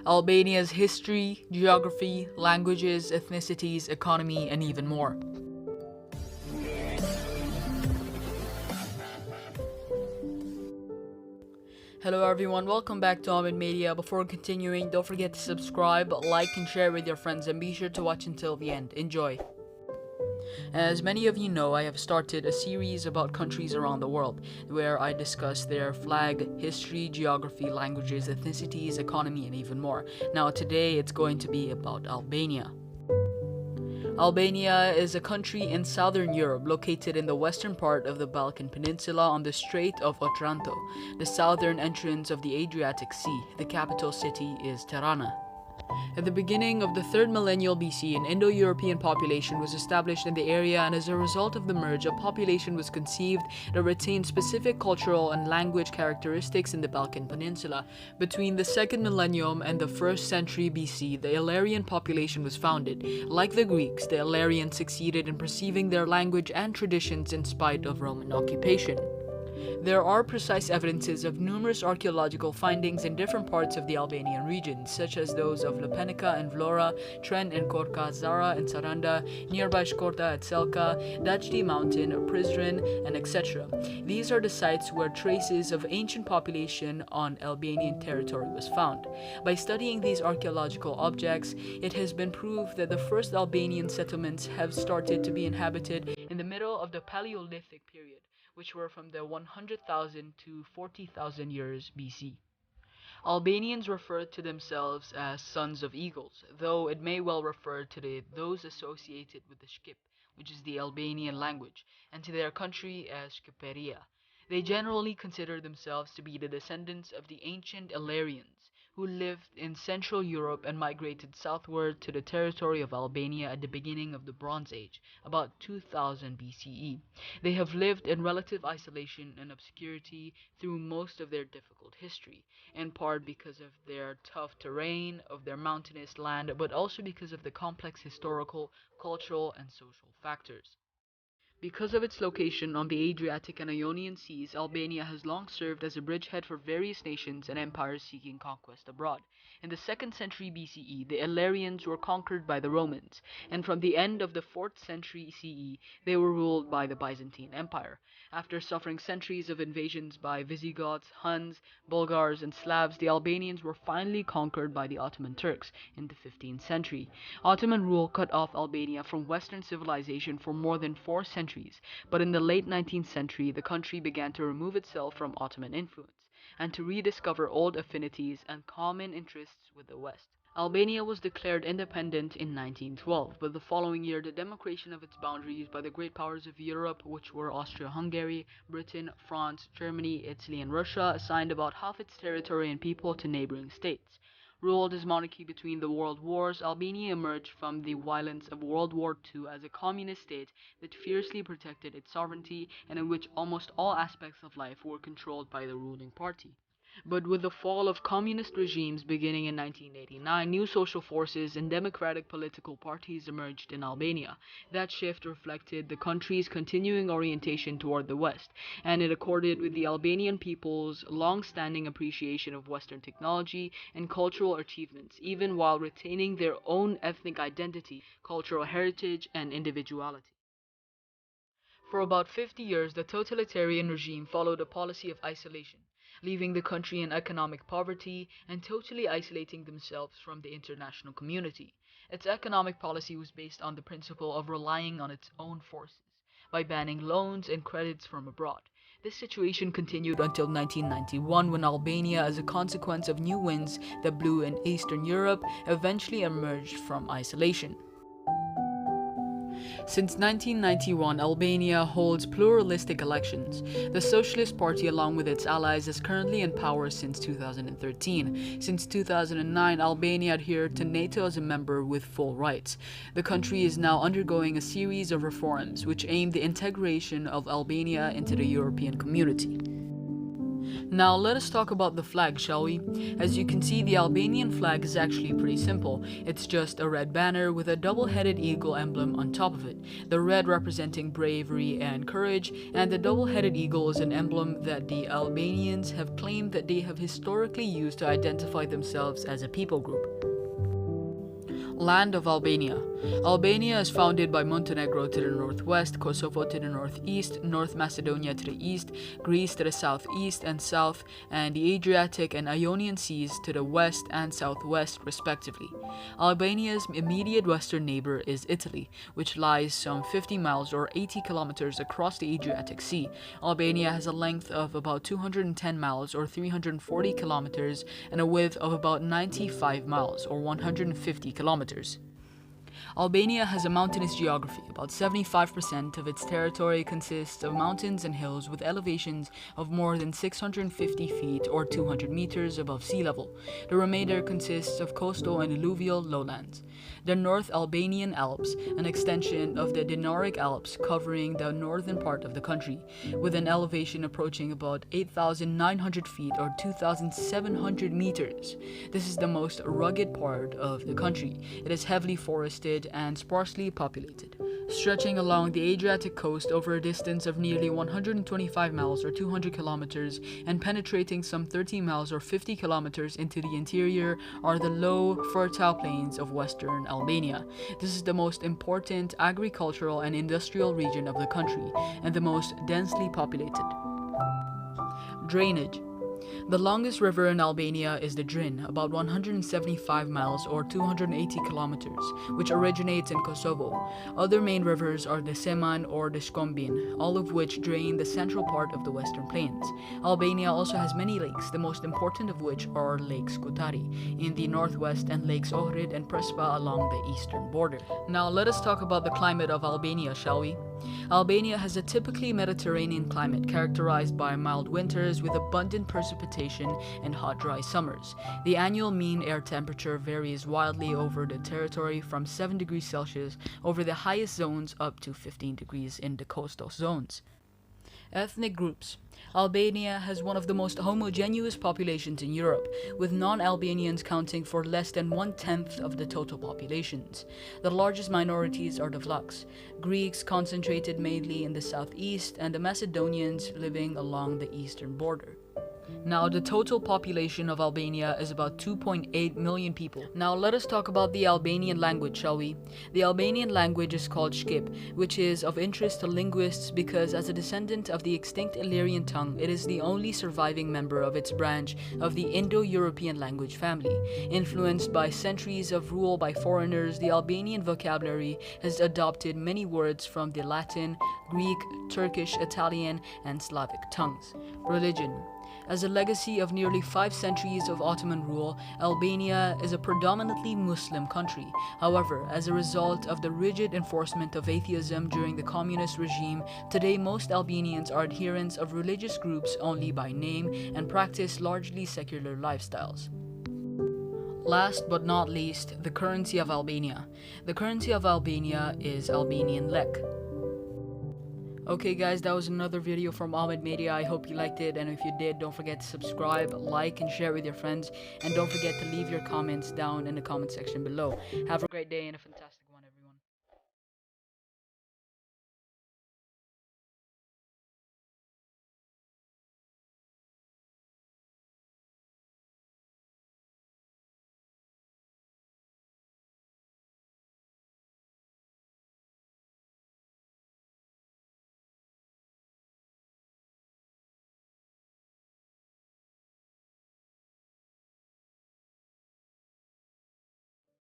Albania's history, geography, languages, ethnicities, economy, and even more. Hello everyone, welcome back to Omid Media. Before continuing, don't forget to subscribe, like, and share with your friends, and be sure to watch until the end. Enjoy! As many of you know, I have started a series about countries around the world, where I discuss their flag, history, geography, languages, ethnicities, economy, and even more. Now today it's going to be about Albania. Albania is a country in southern Europe located in the western part of the Balkan Peninsula on the Strait of Otranto, the southern entrance of the Adriatic Sea. The capital city is Tirana. At the beginning of the 3rd millennial BC, an Indo-European population was established in the area, and as a result of the merge, a population was conceived that retained specific cultural and language characteristics in the Balkan Peninsula. Between the 2nd millennium and the 1st century BC, the Illyrian population was founded. Like the Greeks, the Illyrians succeeded in preserving their language and traditions in spite of Roman occupation. There are precise evidences of numerous archaeological findings in different parts of the Albanian region, such as those of Lepenica and Vlora, Tren and Korka, Zara and Saranda, nearby Shkorta at Selka, Dachti Mountain, Prizren, and etc. These are the sites where traces of ancient population on Albanian territory was found. By studying these archaeological objects, it has been proved that the first Albanian settlements have started to be inhabited in the middle of the Paleolithic period, which were from the 100,000 to 40,000 years BC. Albanians refer to themselves as sons of eagles, though it may well refer to those associated with the Shqip, which is the Albanian language, and to their country as Shqiperia. They generally consider themselves to be the descendants of the ancient Illyrians, who lived in Central Europe and migrated southward to the territory of Albania at the beginning of the Bronze Age, about 2000 BCE. They have lived in relative isolation and obscurity through most of their difficult history, in part because of their tough terrain, of their mountainous land, but also because of the complex historical, cultural, and social factors. Because of its location on the Adriatic and Ionian Seas, Albania has long served as a bridgehead for various nations and empires seeking conquest abroad. In the 2nd century BCE, the Illyrians were conquered by the Romans, and from the end of the 4th century CE, they were ruled by the Byzantine Empire. After suffering centuries of invasions by Visigoths, Huns, Bulgars, and Slavs, the Albanians were finally conquered by the Ottoman Turks in the 15th century. Ottoman rule cut off Albania from Western civilization for more than 4 centuries, but in the late 19th century, the country began to remove itself from Ottoman influence and to rediscover old affinities and common interests with the West. Albania was declared independent in 1912, but the following year the demarcation of its boundaries by the great powers of Europe, which were Austria-Hungary, Britain, France, Germany, Italy, and Russia, assigned about half its territory and people to neighboring states. Ruled as monarchy between the world wars, Albania emerged from the violence of World War II as a communist state that fiercely protected its sovereignty and in which almost all aspects of life were controlled by the ruling party. But with the fall of communist regimes beginning in 1989, new social forces and democratic political parties emerged in Albania. That shift reflected the country's continuing orientation toward the West, and it accorded with the Albanian people's long-standing appreciation of Western technology and cultural achievements, even while retaining their own ethnic identity, cultural heritage, and individuality. For about 50 years, the totalitarian regime followed a policy of isolation, leaving the country in economic poverty and totally isolating themselves from the international community. Its economic policy was based on the principle of relying on its own forces, by banning loans and credits from abroad. This situation continued until 1991, when Albania, as a consequence of new winds that blew in Eastern Europe, eventually emerged from isolation. Since 1991, Albania holds pluralistic elections. The Socialist Party, along with its allies, is currently in power since 2013. Since 2009, Albania adhered to NATO as a member with full rights. The country is now undergoing a series of reforms which aim the integration of Albania into the European community. Now let us talk about the flag, shall we? As you can see, the Albanian flag is actually pretty simple. It's just a red banner with a double-headed eagle emblem on top of it. The red representing bravery and courage, and the double-headed eagle is an emblem that the Albanians have claimed that they have historically used to identify themselves as a people group. Land of Albania. Albania is founded by Montenegro to the northwest, Kosovo to the northeast, North Macedonia to the east, Greece to the southeast and south, and the Adriatic and Ionian Seas to the west and southwest, respectively. Albania's immediate western neighbor is Italy, which lies some 50 miles or 80 kilometers across the Adriatic Sea. Albania has a length of about 210 miles or 340 kilometers and a width of about 95 miles or 150 kilometers. Albania has a mountainous geography. About 75% of its territory consists of mountains and hills with elevations of more than 650 feet or 200 meters above sea level. The remainder consists of coastal and alluvial lowlands. The North Albanian Alps, an extension of the Dinaric Alps covering the northern part of the country, with an elevation approaching about 8,900 feet or 2,700 meters. This is the most rugged part of the country. It is heavily forested and sparsely populated, stretching along the Adriatic coast over a distance of nearly 125 miles or 200 kilometers and penetrating some 30 miles or 50 kilometers into the interior are the low, fertile plains of western Albania. This is the most important agricultural and industrial region of the country and the most densely populated. Drainage. The longest river in Albania is the Drin, about 175 miles or 280 kilometers, which originates in Kosovo. Other main rivers are the Seman or the Shkombin, all of which drain the central part of the western plains. Albania also has many lakes, the most important of which are Lake Skutari in the northwest and Lakes Ohrid and Prespa along the eastern border. Now let us talk about the climate of Albania, shall we? Albania has a typically Mediterranean climate characterized by mild winters with abundant precipitation and hot, dry summers. The annual mean air temperature varies wildly over the territory from 7 degrees Celsius over the highest zones up to 15 degrees in the coastal zones. Ethnic groups. Albania has one of the most homogeneous populations in Europe, with non-Albanians counting for less than 1/10 of the total populations. The largest minorities are the Vlachs, Greeks concentrated mainly in the southeast, and the Macedonians living along the eastern border. Now, the total population of Albania is about 2.8 million people. Now, let us talk about the Albanian language, shall we? The Albanian language is called Shqip, which is of interest to linguists because as a descendant of the extinct Illyrian tongue, it is the only surviving member of its branch of the Indo-European language family. Influenced by centuries of rule by foreigners, the Albanian vocabulary has adopted many words from the Latin, Greek, Turkish, Italian, and Slavic tongues. Religion. As a legacy of nearly 5 centuries of Ottoman rule, Albania is a predominantly Muslim country. However, as a result of the rigid enforcement of atheism during the communist regime, today most Albanians are adherents of religious groups only by name and practice largely secular lifestyles. Last but not least, the currency of Albania. The currency of Albania is Albanian lek. Okay guys, that was another video from Omid Media. I hope you liked it, and if you did, don't forget to subscribe, like, and share with your friends, and don't forget to leave your comments down in the comment section below. Have a great day and a fantastic